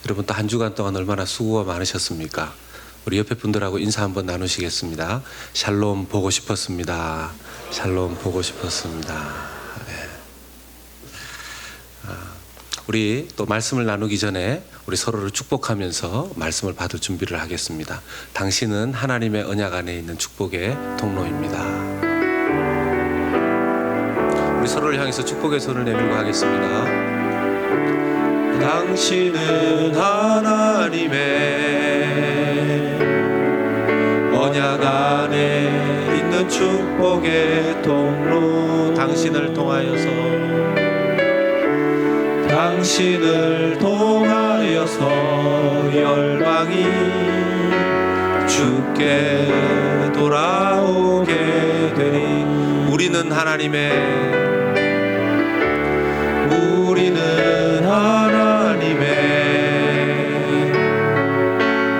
여러분 또 한 주간 동안 얼마나 수고가 많으셨습니까? 우리 옆에 분들하고 인사 한번 나누시겠습니다. 샬롬 보고 싶었습니다. 샬롬 보고 싶었습니다. 네. 우리 또 말씀을 나누기 전에 우리 서로를 축복하면서 말씀을 받을 준비를 하겠습니다. 당신은 하나님의 언약 안에 있는 축복의 통로입니다. 우리 서로를 향해서 축복의 손을 내밀고 하겠습니다. 당신은 하나님의 언약 안에 있는 축복의 통로. 당신을 통하여서 열방이 주께 돌아오게 되리. 우리는 하나님의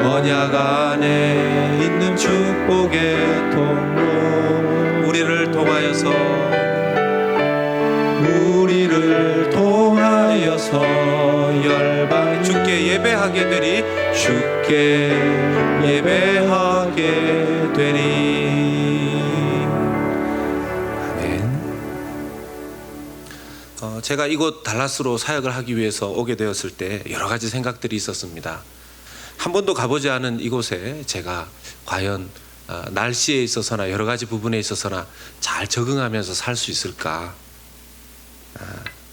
언약 안에 있는 축복의 통로. 우리를 통하여서 열방 주께 예배하게 되리. 주께 예배하게 되리. 아멘. 제가 이곳 달라스로 사역을 하기 위해서 오게 되었을 때 여러 가지 생각들이 있었습니다. 한 번도 가보지 않은 이곳에 제가 과연 날씨에 있어서나 여러 가지 부분에 있어서나 잘 적응하면서 살 수 있을까.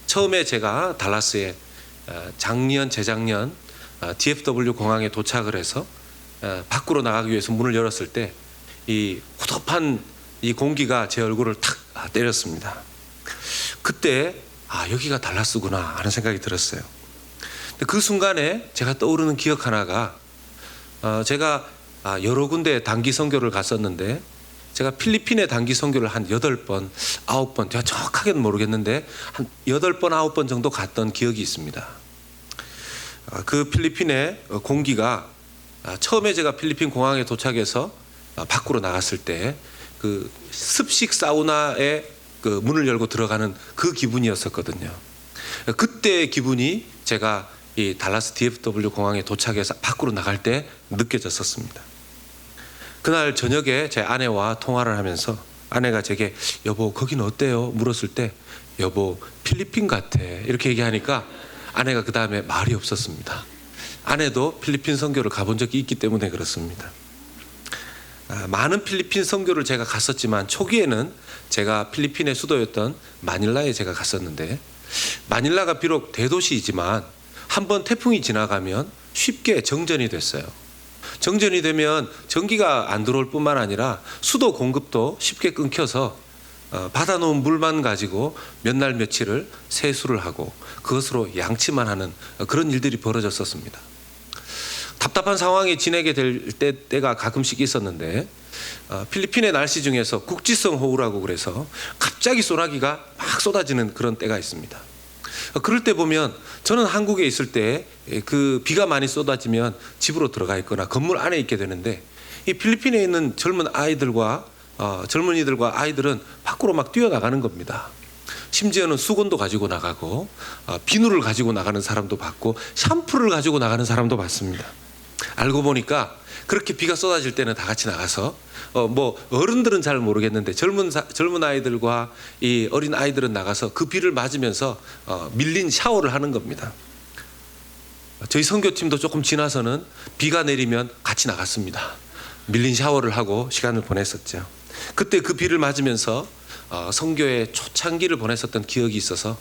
처음에 제가 달라스에 재작년 DFW 공항에 도착을 해서 밖으로 나가기 위해서 문을 열었을 때 이 후덥한 이 공기가 제 얼굴을 탁 때렸습니다. 그때 여기가 달라스구나 하는 생각이 들었어요. 그 순간에 제가 떠오르는 기억 하나가, 제가 여러 군데 단기 선교를 갔었는데 제가 필리핀에 단기 선교를 한 8번, 9번, 제가 정확하게는 모르겠는데 한 8번, 9번 정도 갔던 기억이 있습니다. 그 필리핀의 공기가, 처음에 제가 필리핀 공항에 도착해서 밖으로 나갔을 때 그 습식 사우나에 그 문을 열고 들어가는 그 기분이었었거든요. 그때의 기분이 제가 이 달라스 DFW 공항에 도착해서 밖으로 나갈 때 느껴졌었습니다. 그날 저녁에 제 아내와 통화를 하면서 아내가 제게 여보 거긴 어때요? 물었을 때 여보 필리핀 같아 이렇게 얘기하니까 아내가 그 다음에 말이 없었습니다. 아내도 필리핀 선교를 가본 적이 있기 때문에 그렇습니다. 많은 필리핀 선교를 제가 갔었지만 초기에는 제가 필리핀의 수도였던 마닐라에 제가 갔었는데, 마닐라가 비록 대도시이지만 한번 태풍이 지나가면 쉽게 정전이 됐어요. 정전이 되면 전기가 안 들어올 뿐만 아니라 수도 공급도 쉽게 끊겨서 받아놓은 물만 가지고 몇 날 며칠을 세수를 하고 그것으로 양치만 하는 그런 일들이 벌어졌었습니다. 답답한 상황에 지내게 될 때가 가끔씩 있었는데, 필리핀의 날씨 중에서 국지성 호우라고 그래서 갑자기 소나기가 막 쏟아지는 그런 때가 있습니다. 그럴 때 보면 저는 한국에 있을 때 그 비가 많이 쏟아지면 집으로 들어가 있거나 건물 안에 있게 되는데, 이 필리핀에 있는 젊은이들과 아이들은 밖으로 막 뛰어나가는 겁니다. 심지어는 수건도 가지고 나가고 비누를 가지고 나가는 사람도 봤고 샴푸를 가지고 나가는 사람도 봤습니다. 알고 보니까 그렇게 비가 쏟아질 때는 다 같이 나가서 어른들은 잘 모르겠는데 젊은 아이들과 이 어린 아이들은 나가서 그 비를 맞으면서 밀린 샤워를 하는 겁니다. 저희 선교팀도 조금 지나서는 비가 내리면 같이 나갔습니다. 밀린 샤워를 하고 시간을 보냈었죠. 그때 그 비를 맞으면서 선교의 초창기를 보냈었던 기억이 있어서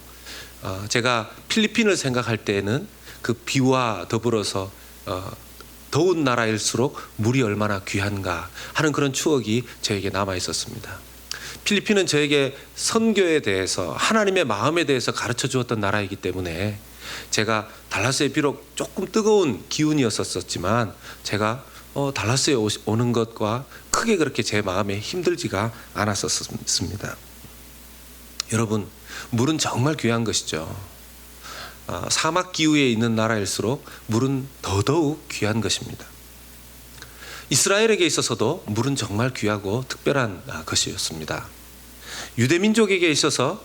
제가 필리핀을 생각할 때에는 그 비와 더불어서 더운 나라일수록 물이 얼마나 귀한가 하는 그런 추억이 저에게 남아 있었습니다. 필리핀은 저에게 선교에 대해서, 하나님의 마음에 대해서 가르쳐 주었던 나라이기 때문에 제가 달라스에 비록 조금 뜨거운 기운이었었지만 제가 달라스에 오는 것과 크게 그렇게 제 마음에 힘들지가 않았었습니다. 여러분, 물은 정말 귀한 것이죠. 사막 기후에 있는 나라일수록 물은 더더욱 귀한 것입니다. 이스라엘에게 있어서도 물은 정말 귀하고 특별한 것이었습니다. 유대민족에게 있어서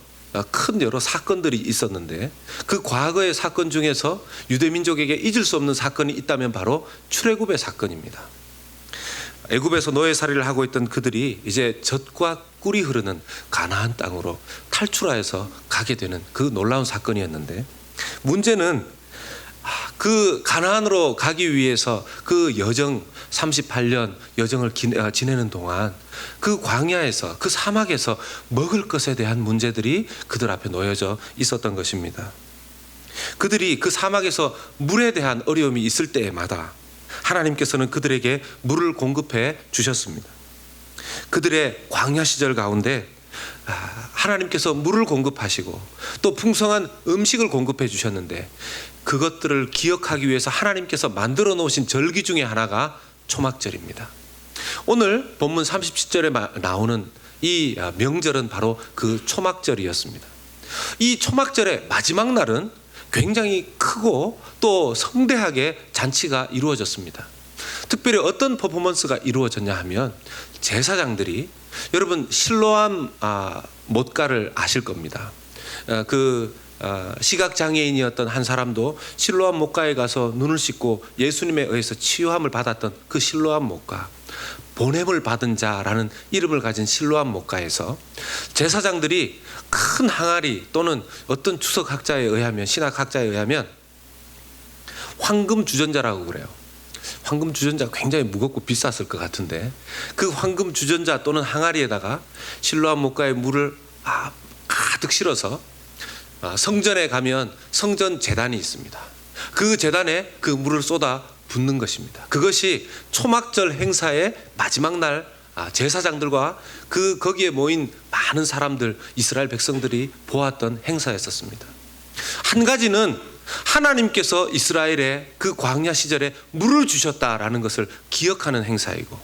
큰 여러 사건들이 있었는데 그 과거의 사건 중에서 유대민족에게 잊을 수 없는 사건이 있다면 바로 출애굽의 사건입니다. 애굽에서 노예살이를 하고 있던 그들이 이제 젖과 꿀이 흐르는 가나안 땅으로 탈출하여서 가게 되는 그 놀라운 사건이었는데, 문제는 그 가나안으로 가기 위해서 그 여정 38년 여정을 지내는 동안 그 광야에서, 그 사막에서 먹을 것에 대한 문제들이 그들 앞에 놓여져 있었던 것입니다. 그들이 그 사막에서 물에 대한 어려움이 있을 때마다 하나님께서는 그들에게 물을 공급해 주셨습니다. 그들의 광야 시절 가운데 하나님께서 물을 공급하시고 또 풍성한 음식을 공급해 주셨는데, 그것들을 기억하기 위해서 하나님께서 만들어 놓으신 절기 중에 하나가 초막절입니다. 오늘 본문 37절에 나오는 이 명절은 바로 그 초막절이었습니다. 이 초막절의 마지막 날은 굉장히 크고 또 성대하게 잔치가 이루어졌습니다. 특별히 어떤 퍼포먼스가 이루어졌냐 하면, 제사장들이, 여러분 실로암 못가를 아실 겁니다. 시각장애인이었던 한 사람도 실로암 못가에 가서 눈을 씻고 예수님에 의해서 치유함을 받았던 그 실로암 못가, 보냄을 받은 자라는 이름을 가진 실로암 못가에서 제사장들이 큰 항아리, 또는 어떤 주석학자에 의하면, 신학학자에 의하면 황금 주전자라고 그래요. 황금 주전자가 굉장히 무겁고 비쌌을 것 같은데, 그 황금 주전자 또는 항아리에다가 실로암 못가의 물을 가득 실어서 성전에 가면 성전 제단이 있습니다. 그 제단에 그 물을 쏟아 붓는 것입니다. 그것이 초막절 행사의 마지막 날 제사장들과 거기에 모인 많은 사람들, 이스라엘 백성들이 보았던 행사였었습니다. 한 가지는 하나님께서 이스라엘의 그 광야 시절에 물을 주셨다라는 것을 기억하는 행사이고,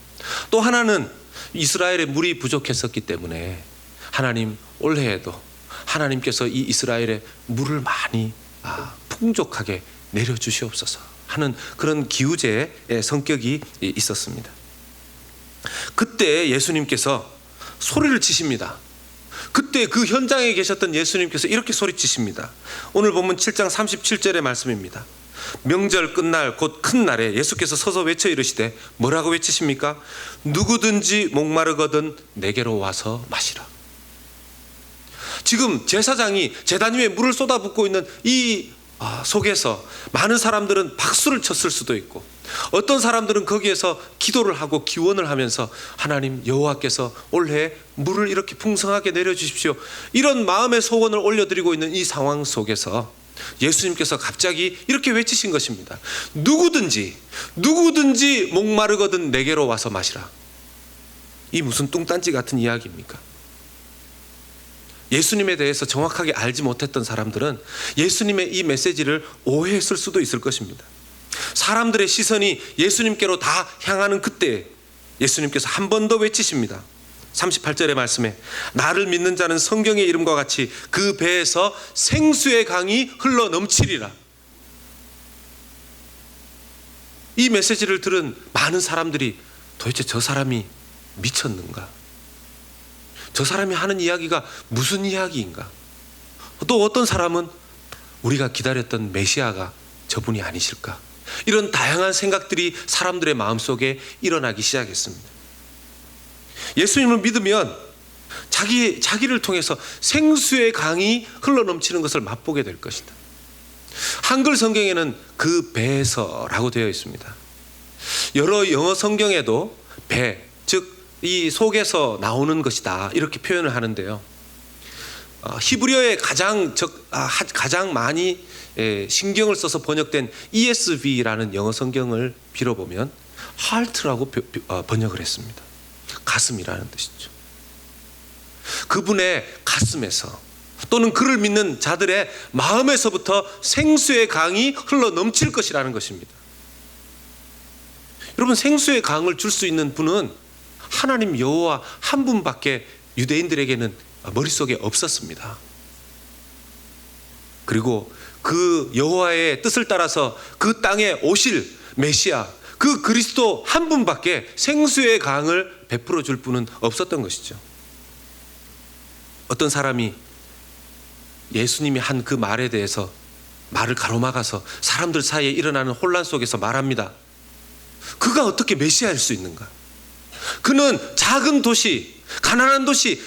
또 하나는 이스라엘의 물이 부족했었기 때문에 하나님, 올해에도 하나님께서 이 이스라엘에 물을 많이 풍족하게 내려주시옵소서 하는 그런 기우제의 성격이 있었습니다. 그때 예수님께서 소리를 치십니다. 그때 그 현장에 계셨던 예수님께서 이렇게 소리치십니다. 오늘 본문 7장 37절의 말씀입니다. 명절 끝날 곧 큰 날에 예수께서 서서 외쳐 이르시되, 뭐라고 외치십니까? 누구든지 목마르거든 내게로 와서 마시라. 지금 제사장이 제단 위에 물을 쏟아붓고 있는 이 속에서 많은 사람들은 박수를 쳤을 수도 있고, 어떤 사람들은 거기에서 기도를 하고 기원을 하면서 하나님 여호와께서 올해 물을 이렇게 풍성하게 내려주십시오, 이런 마음의 소원을 올려드리고 있는 이 상황 속에서 예수님께서 갑자기 이렇게 외치신 것입니다. 누구든지 목마르거든 내게로 와서 마시라. 이 무슨 뚱딴지 같은 이야기입니까? 예수님에 대해서 정확하게 알지 못했던 사람들은 예수님의 이 메시지를 오해했을 수도 있을 것입니다. 사람들의 시선이 예수님께로 다 향하는 그때 예수님께서 한 번 더 외치십니다. 38절의 말씀에, 나를 믿는 자는 성경의 이름과 같이 그 배에서 생수의 강이 흘러 넘치리라. 이 메시지를 들은 많은 사람들이 도대체 저 사람이 미쳤는가? 저 사람이 하는 이야기가 무슨 이야기인가? 또 어떤 사람은 우리가 기다렸던 메시아가 저분이 아니실까? 이런 다양한 생각들이 사람들의 마음속에 일어나기 시작했습니다. 예수님을 믿으면 자기를 통해서 생수의 강이 흘러넘치는 것을 맛보게 될 것이다. 한글 성경에는 그 배에서라고 되어 있습니다. 여러 영어 성경에도 배, 즉 이 속에서 나오는 것이다 이렇게 표현을 하는데요. 히브리어에 가장 많이 신경을 써서 번역된 ESV라는 영어 성경을 빌어보면 heart라고 번역을 했습니다. 가슴이라는 뜻이죠. 그분의 가슴에서, 또는 그를 믿는 자들의 마음에서부터 생수의 강이 흘러 넘칠 것이라는 것입니다. 여러분, 생수의 강을 줄 수 있는 분은 하나님 여호와 한 분밖에 유대인들에게는 머릿속에 없었습니다. 그리고 그 여호와의 뜻을 따라서 그 땅에 오실 메시아, 그 그리스도 한 분밖에 생수의 강을 베풀어 줄 분은 없었던 것이죠. 어떤 사람이 예수님이 한 그 말에 대해서 말을 가로막아서 사람들 사이에 일어나는 혼란 속에서 말합니다. 그가 어떻게 메시아일 수 있는가? 그는 작은 도시, 가난한 도시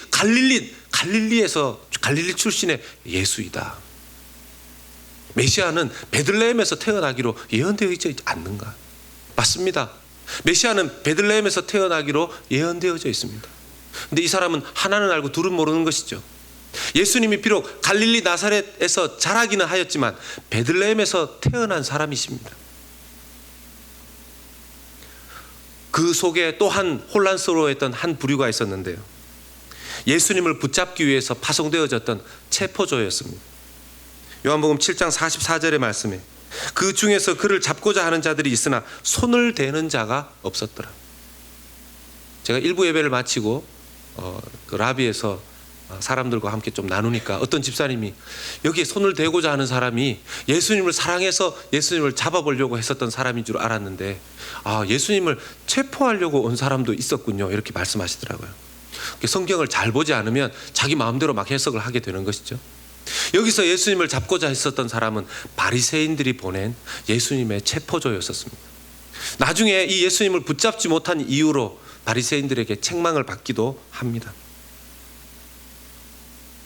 갈릴리에서 갈릴리 출신의 예수이다. 메시아는 베들레헴에서 태어나기로 예언되어 있지 않는가? 맞습니다. 메시아는 베들레헴에서 태어나기로 예언되어져 있습니다. 근데 이 사람은 하나는 알고 둘은 모르는 것이죠. 예수님이 비록 갈릴리 나사렛에서 자라기는 하였지만 베들레헴에서 태어난 사람이십니다. 그 속에 또한 혼란스러워했던 한 부류가 있었는데요. 예수님을 붙잡기 위해서 파송되어졌던 체포조였습니다. 요한복음 7장 44절의 말씀에 그 중에서 그를 잡고자 하는 자들이 있으나 손을 대는 자가 없었더라. 제가 일부 예배를 마치고 그 라비에서 사람들과 함께 좀 나누니까 어떤 집사님이 여기에 손을 대고자 하는 사람이 예수님을 사랑해서 예수님을 잡아보려고 했었던 사람인 줄 알았는데 예수님을 체포하려고 온 사람도 있었군요, 이렇게 말씀하시더라고요. 성경을 잘 보지 않으면 자기 마음대로 막 해석을 하게 되는 것이죠. 여기서 예수님을 잡고자 했었던 사람은 바리새인들이 보낸 예수님의 체포조였었습니다. 나중에 이 예수님을 붙잡지 못한 이유로 바리새인들에게 책망을 받기도 합니다.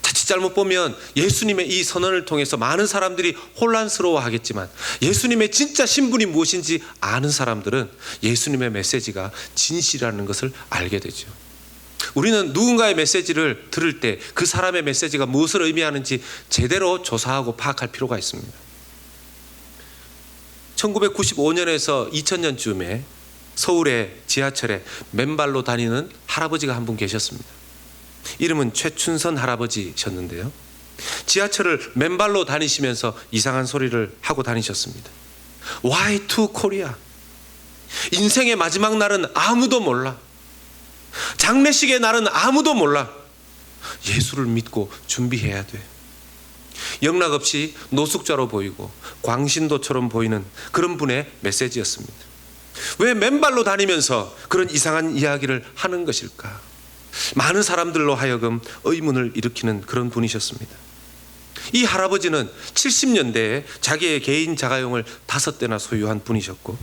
자칫 잘못 보면 예수님의 이 선언을 통해서 많은 사람들이 혼란스러워하겠지만 예수님의 진짜 신분이 무엇인지 아는 사람들은 예수님의 메시지가 진실이라는 것을 알게 되죠. 우리는 누군가의 메시지를 들을 때 그 사람의 메시지가 무엇을 의미하는지 제대로 조사하고 파악할 필요가 있습니다. 1995년에서 2000년쯤에 서울의 지하철에 맨발로 다니는 할아버지가 한 분 계셨습니다. 이름은 최춘선 할아버지셨는데요. 지하철을 맨발로 다니시면서 이상한 소리를 하고 다니셨습니다. Why to Korea? 인생의 마지막 날은 아무도 몰라. 장례식의 날은 아무도 몰라. 예수를 믿고 준비해야 돼. 영락없이 노숙자로 보이고 광신도처럼 보이는 그런 분의 메시지였습니다. 왜 맨발로 다니면서 그런 이상한 이야기를 하는 것일까? 많은 사람들로 하여금 의문을 일으키는 그런 분이셨습니다. 이 할아버지는 70년대에 자기의 개인 자가용을 5대나 소유한 분이셨고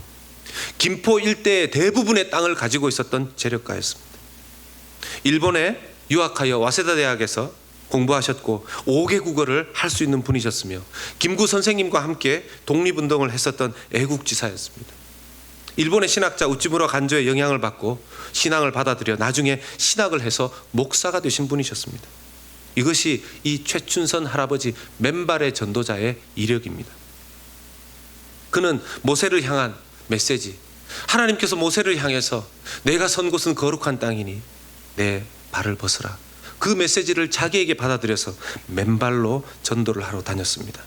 김포 일대의 대부분의 땅을 가지고 있었던 재력가였습니다. 일본에 유학하여 와세다 대학에서 공부하셨고 5개 국어를 할 수 있는 분이셨으며 김구 선생님과 함께 독립운동을 했었던 애국지사였습니다. 일본의 신학자 우찌무라 간조의 영향을 받고 신앙을 받아들여 나중에 신학을 해서 목사가 되신 분이셨습니다. 이것이 이 최춘선 할아버지 맨발의 전도자의 이력입니다. 그는 모세를 향한 메시지, 하나님께서 모세를 향해서 내가 선 곳은 거룩한 땅이니 내 발을 벗으라, 그 메시지를 자기에게 받아들여서 맨발로 전도를 하러 다녔습니다.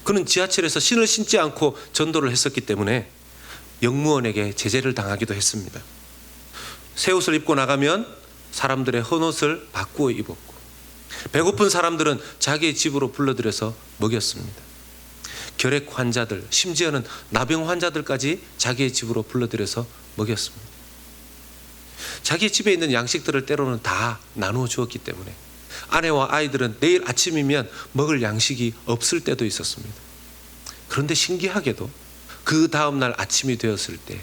그는 지하철에서 신을 신지 않고 전도를 했었기 때문에 영무원에게 제재를 당하기도 했습니다. 새 옷을 입고 나가면 사람들의 헌옷을 바꾸어 입었고 배고픈 사람들은 자기의 집으로 불러들여서 먹였습니다. 결핵 환자들, 심지어는 나병 환자들까지 자기의 집으로 불러들여서 먹였습니다. 자기 집에 있는 양식들을 때로는 다 나누어 주었기 때문에 아내와 아이들은 내일 아침이면 먹을 양식이 없을 때도 있었습니다. 그런데 신기하게도 그 다음날 아침이 되었을 때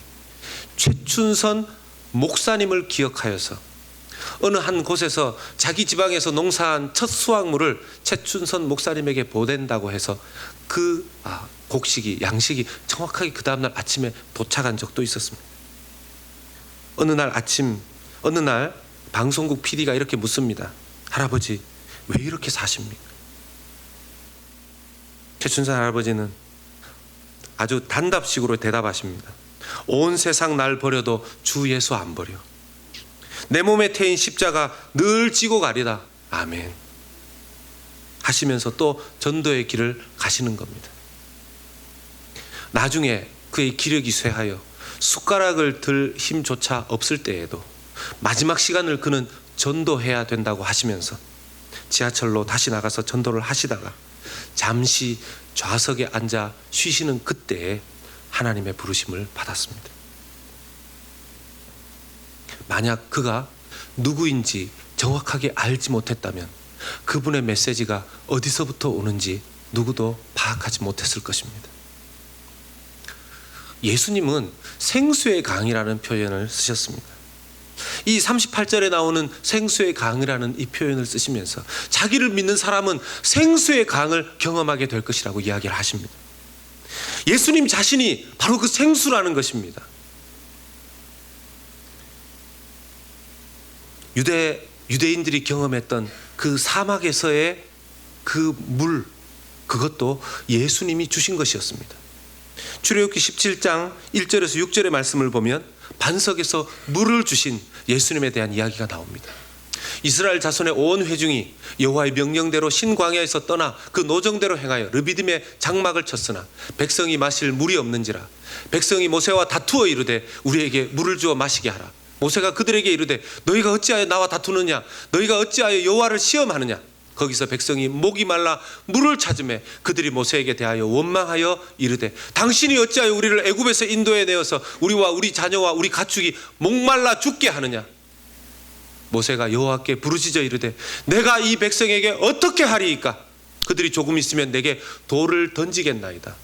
최춘선 목사님을 기억하여서 어느 한 곳에서 자기 지방에서 농사한 첫 수확물을 최춘선 목사님에게 보낸다고 해서 그 곡식이, 양식이 정확하게 그 다음날 아침에 도착한 적도 있었습니다. 어느 날 방송국 PD가 이렇게 묻습니다. 할아버지, 왜 이렇게 사십니까? 최춘선 할아버지는 아주 단답식으로 대답하십니다. 온 세상 날 버려도 주 예수 안 버려. 내 몸에 태인 십자가 늘 지고 가리다. 아멘. 하시면서 또 전도의 길을 가시는 겁니다. 나중에 그의 기력이 쇠하여 숟가락을 들 힘조차 없을 때에도 마지막 시간을 그는 전도해야 된다고 하시면서 지하철로 다시 나가서 전도를 하시다가 잠시 좌석에 앉아 쉬시는 그때에 하나님의 부르심을 받았습니다. 만약 그가 누구인지 정확하게 알지 못했다면 그분의 메시지가 어디서부터 오는지 누구도 파악하지 못했을 것입니다. 예수님은 생수의 강이라는 표현을 쓰셨습니다. 이 38절에 나오는 생수의 강이라는 이 표현을 쓰시면서 자기를 믿는 사람은 생수의 강을 경험하게 될 것이라고 이야기를 하십니다. 예수님 자신이 바로 그 생수라는 것입니다. 유대인들이 경험했던 그 사막에서의 그 물, 그것도 예수님이 주신 것이었습니다. 출애굽기 17장 1절에서 6절의 말씀을 보면 반석에서 물을 주신 예수님에 대한 이야기가 나옵니다. 이스라엘 자손의 온 회중이 여호와의 명령대로 신광야에서 떠나 그 노정대로 행하여 르비딤에 장막을 쳤으나 백성이 마실 물이 없는지라 백성이 모세와 다투어 이르되 우리에게 물을 주어 마시게 하라. 모세가 그들에게 이르되 너희가 어찌하여 나와 다투느냐, 너희가 어찌하여 여호와를 시험하느냐. 거기서 백성이 목이 말라 물을 찾으매 그들이 모세에게 대하여 원망하여 이르되 당신이 어찌하여 우리를 애굽에서 인도해 내어서 우리와 우리 자녀와 우리 가축이 목말라 죽게 하느냐. 모세가 여호와께 부르짖어 이르되 내가 이 백성에게 어떻게 하리이까. 그들이 조금 있으면 내게 돌을 던지겠나이다.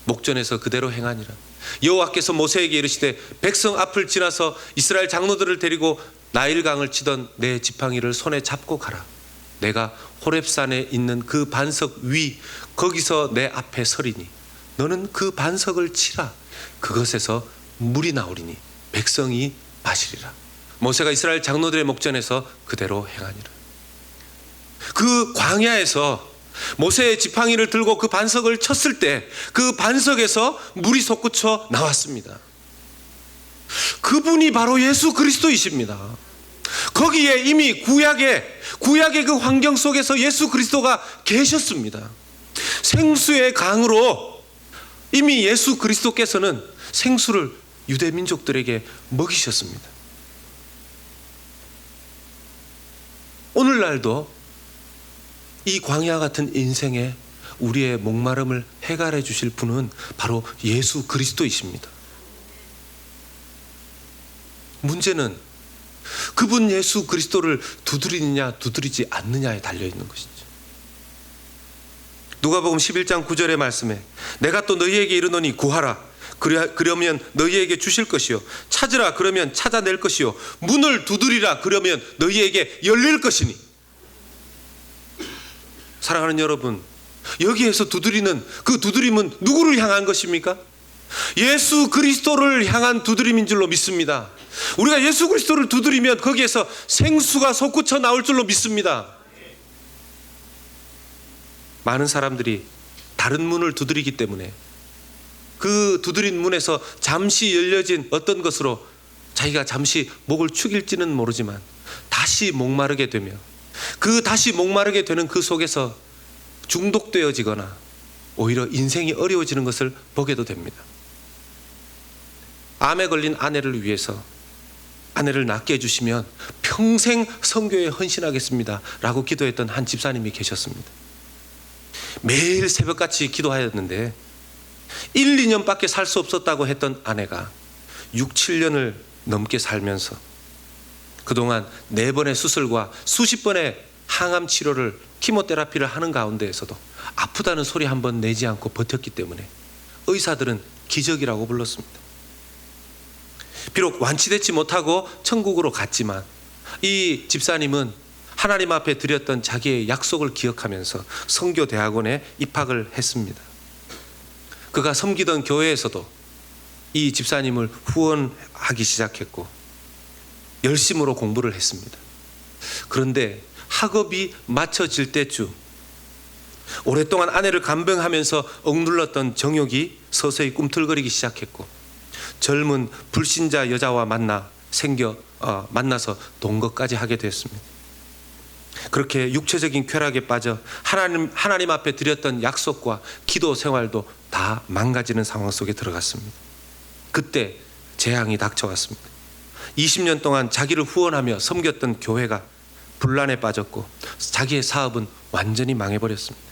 목전에서 그대로 행하니라. 여호와께서 모세에게 이르시되 백성 앞을 지나서 이스라엘 장로들을 데리고 나일강을 치던 내 지팡이를 손에 잡고 가라. 내가 호렙산에 있는 그 반석 위 거기서 내 앞에 서리니 너는 그 반석을 치라. 그것에서 물이 나오리니 백성이 마시리라. 모세가 이스라엘 장로들의 목전에서 그대로 행하니라. 그 광야에서 모세의 지팡이를 들고 그 반석을 쳤을 때 그 반석에서 물이 솟구쳐 나왔습니다. 그분이 바로 예수 그리스도이십니다. 거기에 이미 구약의 그 환경 속에서 예수 그리스도가 계셨습니다. 생수의 강으로 이미 예수 그리스도께서는 생수를 유대 민족들에게 먹이셨습니다. 오늘날도 이 광야 같은 인생에 우리의 목마름을 해결해 주실 분은 바로 예수 그리스도이십니다. 문제는 그분 예수 그리스도를 두드리느냐 두드리지 않느냐에 달려있는 것이죠. 누가복음 11장 9절의 말씀에 내가 또 너희에게 이르노니 구하라 그러면 너희에게 주실 것이요 찾으라 그러면 찾아낼 것이요 문을 두드리라 그러면 너희에게 열릴 것이니. 사랑하는 여러분, 여기에서 두드리는 그 두드림은 누구를 향한 것입니까? 예수 그리스도를 향한 두드림인 줄로 믿습니다. 우리가 예수 그리스도를 두드리면 거기에서 생수가 솟구쳐 나올 줄로 믿습니다. 많은 사람들이 다른 문을 두드리기 때문에 그 두드린 문에서 잠시 열려진 어떤 것으로 자기가 잠시 목을 축일지는 모르지만 다시 목마르게 되며 그 다시 목마르게 되는 그 속에서 중독되어지거나 오히려 인생이 어려워지는 것을 보게도 됩니다. 암에 걸린 아내를 위해서 아내를 낫게 해주시면 평생 선교에 헌신하겠습니다 라고 기도했던 한 집사님이 계셨습니다. 매일 새벽같이 기도하였는데 1, 2년밖에 살 수 없었다고 했던 아내가 6, 7년을 넘게 살면서 그동안 4번의 수술과 수십 번의 항암 치료를 키모테라피를 하는 가운데에서도 아프다는 소리 한 번 내지 않고 버텼기 때문에 의사들은 기적이라고 불렀습니다. 비록 완치되지 못하고 천국으로 갔지만 이 집사님은 하나님 앞에 드렸던 자기의 약속을 기억하면서 선교대학원에 입학을 했습니다. 그가 섬기던 교회에서도 이 집사님을 후원하기 시작했고 열심으로 공부를 했습니다. 그런데 학업이 마쳐질 때쯤 오랫동안 아내를 간병하면서 억눌렀던 정욕이 서서히 꿈틀거리기 시작했고 젊은 불신자 여자와 만나서 동거까지 하게 됐습니다. 그렇게 육체적인 쾌락에 빠져 하나님 앞에 드렸던 약속과 기도 생활도 다 망가지는 상황 속에 들어갔습니다. 그때 재앙이 닥쳐왔습니다. 20년 동안 자기를 후원하며 섬겼던 교회가 분란에 빠졌고 자기의 사업은 완전히 망해버렸습니다.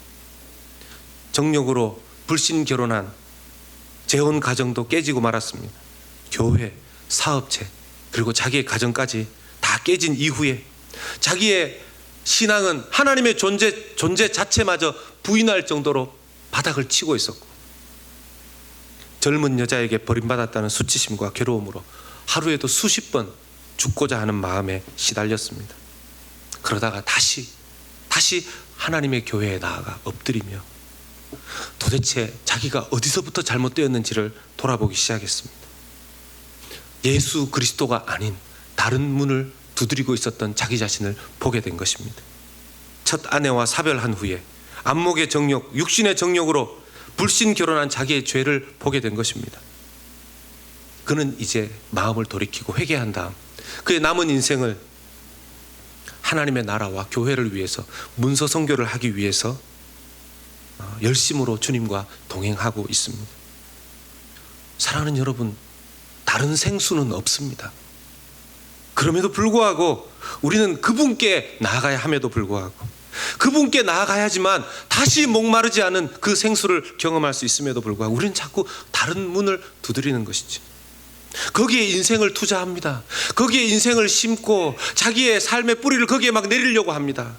정욕으로 불신 결혼한 재혼 가정도 깨지고 말았습니다. 교회, 사업체, 그리고 자기의 가정까지 다 깨진 이후에 자기의 신앙은 하나님의 존재 자체마저 부인할 정도로 바닥을 치고 있었고, 젊은 여자에게 버림받았다는 수치심과 괴로움으로 하루에도 수십 번 죽고자 하는 마음에 시달렸습니다. 그러다가 다시 하나님의 교회에 나아가 엎드리며 도대체 자기가 어디서부터 잘못되었는지를 돌아보기 시작했습니다. 예수 그리스도가 아닌 다른 문을 두드리고 있었던 자기 자신을 보게 된 것입니다. 첫 아내와 사별한 후에 안목의 정욕, 육신의 정욕으로 불신 결혼한 자기의 죄를 보게 된 것입니다. 그는 이제 마음을 돌이키고 회개한 다음 그의 남은 인생을 하나님의 나라와 교회를 위해서 문서 선교를 하기 위해서 열심으로 주님과 동행하고 있습니다. 사랑하는 여러분, 다른 생수는 없습니다. 그럼에도 불구하고 우리는 그분께 나아가야 함에도 불구하고, 그분께 나아가야지만 다시 목마르지 않은 그 생수를 경험할 수 있음에도 불구하고 우리는 자꾸 다른 문을 두드리는 것이지. 거기에 인생을 투자합니다. 거기에 인생을 심고 자기의 삶의 뿌리를 거기에 막 내리려고 합니다.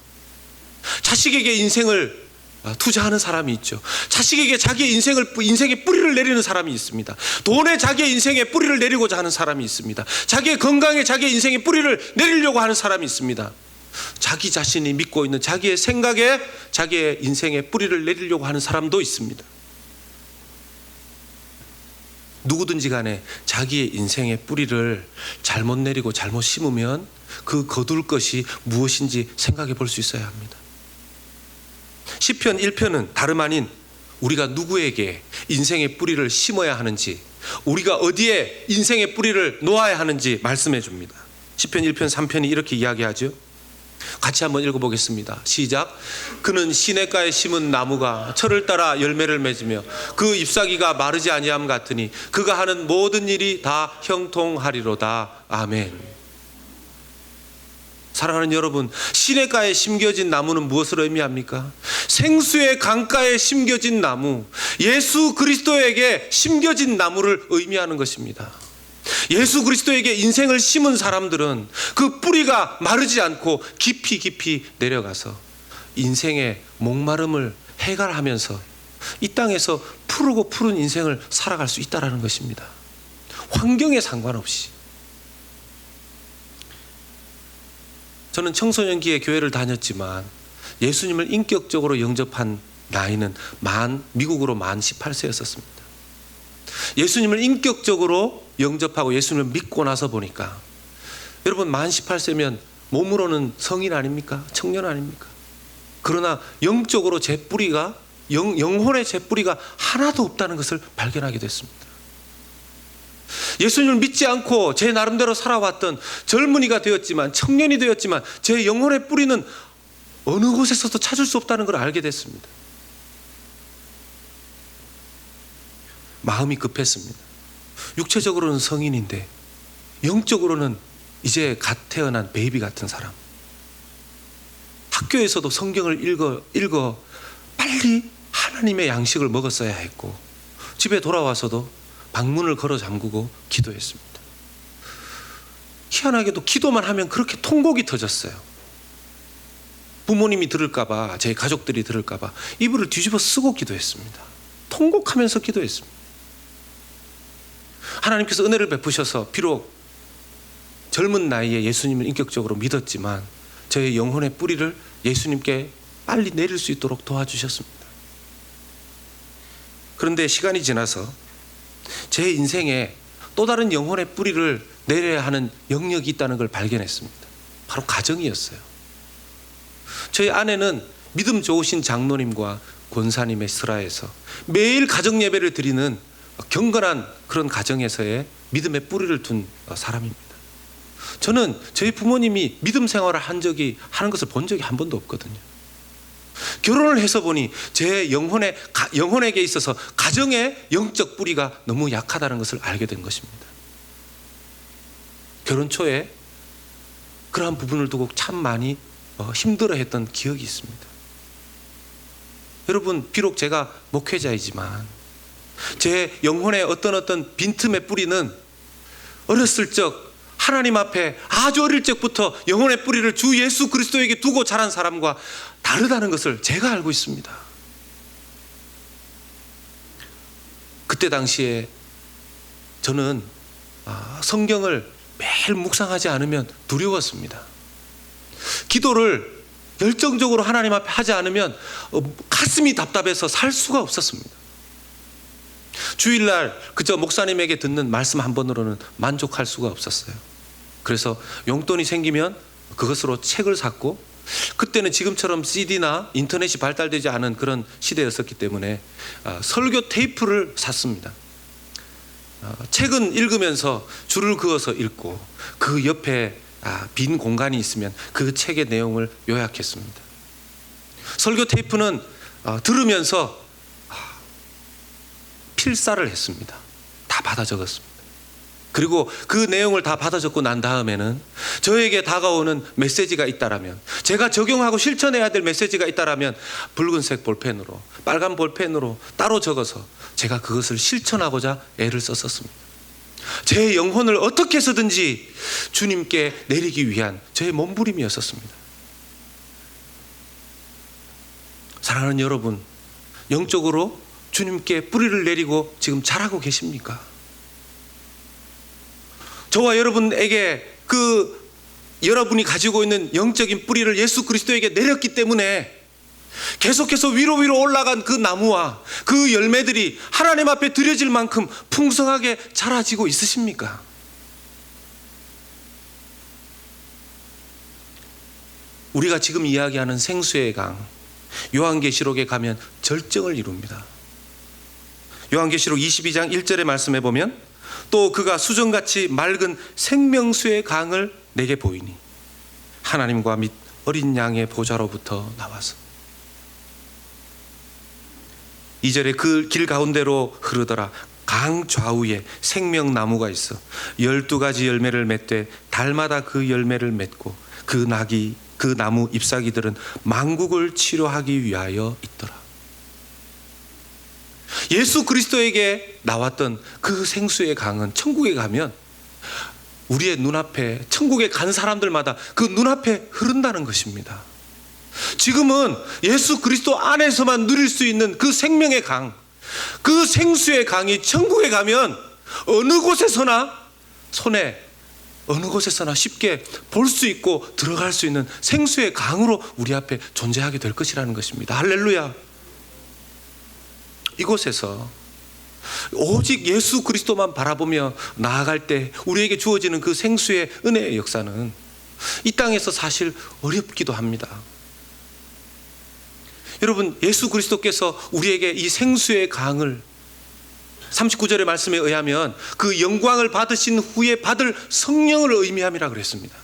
자식에게 인생을 투자하는 사람이 있죠. 자식에게 자기의 인생의 뿌리를 내리는 사람이 있습니다. 돈에 자기의 인생의 뿌리를 내리고자 하는 사람이 있습니다. 자기의 건강에 자기의 인생의 뿌리를 내리려고 하는 사람이 있습니다. 자기 자신이 믿고 있는 자기의 생각에 자기의 인생의 뿌리를 내리려고 하는 사람도 있습니다. 누구든지 간에 자기의 인생의 뿌리를 잘못 내리고 잘못 심으면 그 거둘 것이 무엇인지 생각해 볼 수 있어야 합니다. 시편 1편은 다름 아닌 우리가 누구에게 인생의 뿌리를 심어야 하는지, 우리가 어디에 인생의 뿌리를 놓아야 하는지 말씀해 줍니다. 시편 1편 3편이 이렇게 이야기하죠. 같이 한번 읽어보겠습니다. 시작. 그는 시냇가에 심은 나무가 철을 따라 열매를 맺으며 그 잎사귀가 마르지 아니함 같으니 그가 하는 모든 일이 다 형통하리로다. 아멘. 사랑하는 여러분, 시냇가에 심겨진 나무는 무엇을 의미합니까? 생수의 강가에 심겨진 나무, 예수 그리스도에게 심겨진 나무를 의미하는 것입니다. 예수 그리스도에게 인생을 심은 사람들은 그 뿌리가 마르지 않고 깊이 내려가서 인생의 목마름을 해결하면서 이 땅에서 푸르고 푸른 인생을 살아갈 수 있다는 것입니다. 환경에 상관없이. 저는 청소년기에 교회를 다녔지만 예수님을 인격적으로 영접한 나이는 미국으로 만 18세였었습니다. 예수님을 인격적으로 영접하고 예수님을 믿고 나서 보니까, 여러분 만 18세면 몸으로는 성인 아닙니까? 청년 아닙니까? 그러나 영적으로 제 뿌리가, 영혼의 제 뿌리가 하나도 없다는 것을 발견하게 됐습니다. 예수님을 믿지 않고 제 나름대로 살아왔던 젊은이가 되었지만, 청년이 되었지만 제 영혼의 뿌리는 어느 곳에서도 찾을 수 없다는 걸 알게 됐습니다. 마음이 급했습니다. 육체적으로는 성인인데 영적으로는 이제 갓 태어난 베이비 같은 사람. 학교에서도 성경을 읽어 빨리 하나님의 양식을 먹었어야 했고, 집에 돌아와서도 방문을 걸어 잠그고 기도했습니다. 희한하게도 기도만 하면 그렇게 통곡이 터졌어요. 부모님이 들을까봐, 제 가족들이 들을까봐 이불을 뒤집어 쓰고 기도했습니다. 통곡하면서 기도했습니다. 하나님께서 은혜를 베푸셔서 비록 젊은 나이에 예수님을 인격적으로 믿었지만 저의 영혼의 뿌리를 예수님께 빨리 내릴 수 있도록 도와주셨습니다. 그런데 시간이 지나서 제 인생에 또 다른 영혼의 뿌리를 내려야 하는 영역이 있다는 걸 발견했습니다. 바로 가정이었어요. 저희 아내는 믿음 좋으신 장로님과 권사님의 슬하에서 매일 가정 예배를 드리는 경건한 그런 가정에서의 믿음의 뿌리를 둔 사람입니다. 저는 저희 부모님이 믿음 생활을 하는 것을 본 적이 한 번도 없거든요. 결혼을 해서 보니 제 영혼에게 있어서 가정의 영적 뿌리가 너무 약하다는 것을 알게 된 것입니다. 결혼 초에 그러한 부분을 두고 참 많이 힘들어했던 기억이 있습니다. 여러분, 비록 제가 목회자이지만 제 영혼의 어떤 빈틈의 뿌리는 어렸을 적 하나님 앞에 아주 어릴 적부터 영혼의 뿌리를 주 예수 그리스도에게 두고 자란 사람과 다르다는 것을 제가 알고 있습니다. 그때 당시에 저는 성경을 매일 묵상하지 않으면 두려웠습니다. 기도를 열정적으로 하나님 앞에 하지 않으면 가슴이 답답해서 살 수가 없었습니다. 주일날 그저 목사님에게 듣는 말씀 한 번으로는 만족할 수가 없었어요. 그래서 용돈이 생기면 그것으로 책을 샀고, 그때는 지금처럼 CD나 인터넷이 발달되지 않은 그런 시대였었기 때문에 설교 테이프를 샀습니다. 책은 읽으면서 줄을 그어서 읽고 그 옆에 빈 공간이 있으면 그 책의 내용을 요약했습니다. 설교 테이프는 들으면서 필사를 했습니다. 다 받아 적었습니다. 그리고 그 내용을 다 받아 적고 난 다음에는 저에게 다가오는 메시지가 있다라면, 제가 적용하고 실천해야 될 메시지가 있다라면 붉은색 볼펜으로, 빨간 볼펜으로 따로 적어서 제가 그것을 실천하고자 애를 썼었습니다. 제 영혼을 어떻게 해서든지 주님께 내리기 위한 저의 몸부림이었었습니다. 사랑하는 여러분, 영적으로 주님께 뿌리를 내리고 지금 자라고 계십니까? 저와 여러분에게 여러분이 가지고 있는 영적인 뿌리를 예수 그리스도에게 내렸기 때문에 계속해서 위로 올라간 그 나무와 그 열매들이 하나님 앞에 드려질 만큼 풍성하게 자라지고 있으십니까? 우리가 지금 이야기하는 생수의 강, 요한계시록에 가면 절정을 이룹니다. 요한계시록 22장 1절의 말씀에 보면, 또 그가 수정같이 맑은 생명수의 강을 내게 보이니 하나님과 및 어린 양의 보좌로부터 나와서, 2절에 그 길 가운데로 흐르더라. 강 좌우에 생명나무가 있어 12가지 열매를 맺되 달마다 그 열매를 맺고 그 나무 잎사귀들은 만국을 치료하기 위하여 있더라. 예수 그리스도에게 나왔던 그 생수의 강은 천국에 가면 우리의 눈앞에, 천국에 간 사람들마다 그 눈앞에 흐른다는 것입니다. 지금은 예수 그리스도 안에서만 누릴 수 있는 그 생명의 강, 그 생수의 강이 천국에 가면 어느 곳에서나 쉽게 볼 수 있고 들어갈 수 있는 생수의 강으로 우리 앞에 존재하게 될 것이라는 것입니다. 할렐루야. 이곳에서 오직 예수 그리스도만 바라보며 나아갈 때 우리에게 주어지는 그 생수의 은혜의 역사는 이 땅에서 사실 어렵기도 합니다. 여러분, 예수 그리스도께서 우리에게 이 생수의 강을 39절의 말씀에 의하면 그 영광을 받으신 후에 받을 성령을 의미함이라 그랬습니다.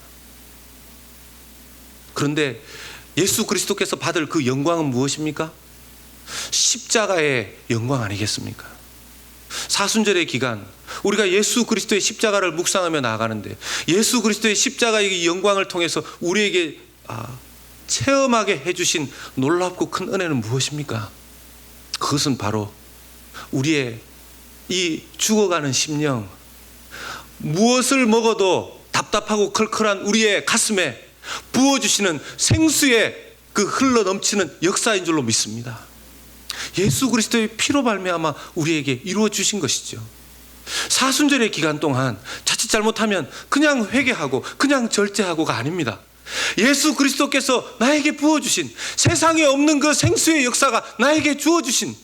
그런데 예수 그리스도께서 받을 그 영광은 무엇입니까? 십자가의 영광 아니겠습니까? 사순절의 기간, 우리가 예수 그리스도의 십자가를 묵상하며 나아가는데 예수 그리스도의 십자가의 영광을 통해서 우리에게 체험하게 해주신 놀랍고 큰 은혜는 무엇입니까? 그것은 바로 우리의 이 죽어가는 심령, 무엇을 먹어도 답답하고 컬컬한 우리의 가슴에 부어주시는 생수의 그 흘러넘치는 역사인 줄로 믿습니다. 예수 그리스도의 피로 말미암아 우리에게 이루어 주신 것이죠. 사순절의 기간 동안 자칫 잘못하면 그냥 회개하고 그냥 절제하고가 아닙니다. 예수 그리스도께서 나에게 부어주신, 세상에 없는 그 생수의 역사가 나에게 주어주신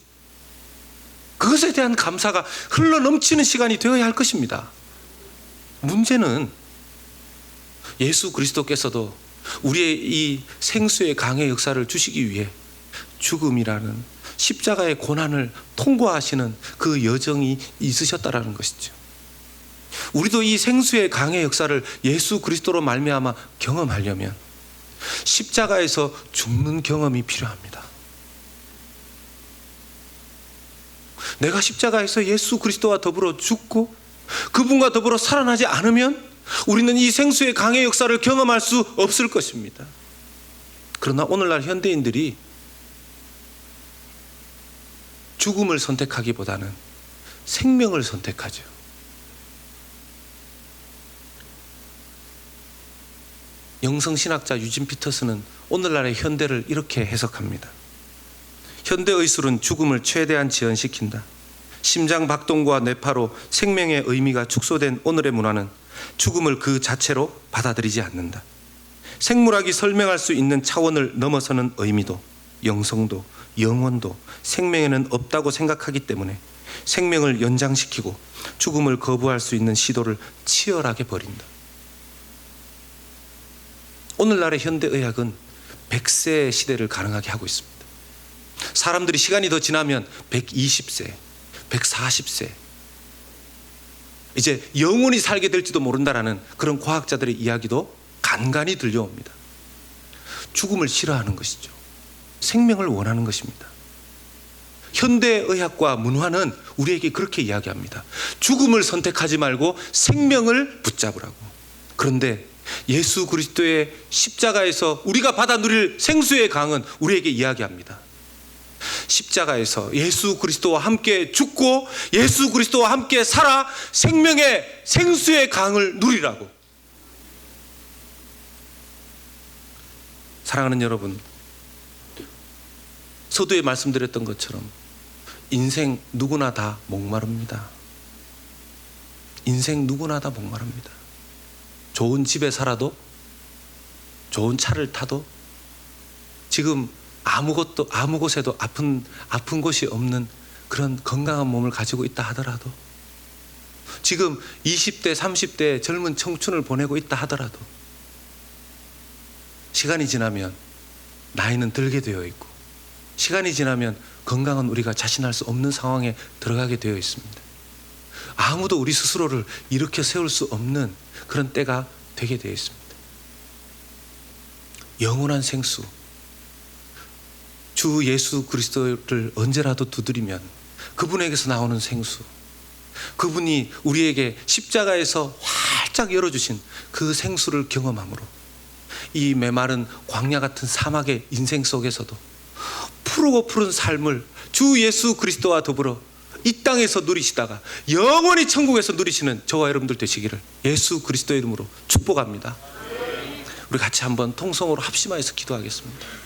그것에 대한 감사가 흘러넘치는 시간이 되어야 할 것입니다. 문제는 예수 그리스도께서도 우리의 이 생수의 강의 역사를 주시기 위해 죽음이라는 십자가의 고난을 통과하시는 그 여정이 있으셨다라는 것이죠. 우리도 이 생수의 강의 역사를 예수 그리스도로 말미암아 경험하려면 십자가에서 죽는 경험이 필요합니다. 내가 십자가에서 예수 그리스도와 더불어 죽고 그분과 더불어 살아나지 않으면 우리는 이 생수의 강의 역사를 경험할 수 없을 것입니다. 그러나 오늘날 현대인들이 죽음을 선택하기보다는 생명을 선택하죠. 영성신학자 유진 피터스는 오늘날의 현대를 이렇게 해석합니다. 현대의술은 죽음을 최대한 지연시킨다. 심장 박동과 뇌파로 생명의 의미가 축소된 오늘의 문화는 죽음을 그 자체로 받아들이지 않는다. 생물학이 설명할 수 있는 차원을 넘어서는 의미도, 영성도, 영혼도 생명에는 없다고 생각하기 때문에 생명을 연장시키고 죽음을 거부할 수 있는 시도를 치열하게 벌인다. 오늘날의 현대의학은 100세 시대를 가능하게 하고 있습니다. 사람들이 시간이 더 지나면 120세, 140세 이제 영원히 살게 될지도 모른다라는 그런 과학자들의 이야기도 간간히 들려옵니다. 죽음을 싫어하는 것이죠. 생명을 원하는 것입니다. 현대의학과 문화는 우리에게 그렇게 이야기합니다. 죽음을 선택하지 말고 생명을 붙잡으라고. 그런데 예수 그리스도의 십자가에서 우리가 받아 누릴 생수의 강은 우리에게 이야기합니다. 십자가에서 예수 그리스도와 함께 죽고 예수 그리스도와 함께 살아 생명의 생수의 강을 누리라고. 사랑하는 여러분, 서두에 말씀드렸던 것처럼 인생 누구나 다 목마릅니다. 인생 누구나 다 목마릅니다. 좋은 집에 살아도, 좋은 차를 타도, 지금 아무 곳에도 아픈 곳이 없는 그런 건강한 몸을 가지고 있다 하더라도, 지금 20대, 30대 젊은 청춘을 보내고 있다 하더라도 시간이 지나면 나이는 들게 되어 있고, 시간이 지나면 건강은 우리가 자신할 수 없는 상황에 들어가게 되어 있습니다. 아무도 우리 스스로를 일으켜 세울 수 없는 그런 때가 되게 되어 있습니다. 영원한 생수, 주 예수 그리스도를 언제라도 두드리면 그분에게서 나오는 생수, 그분이 우리에게 십자가에서 활짝 열어주신 그 생수를 경험함으로 이 메마른 광야 같은 사막의 인생 속에서도 푸르고 푸른 삶을 주 예수 그리스도와 더불어 이 땅에서 누리시다가 영원히 천국에서 누리시는 저와 여러분들 되시기를 예수 그리스도의 이름으로 축복합니다. 우리 같이 한번 통성으로 합심하여서 기도하겠습니다.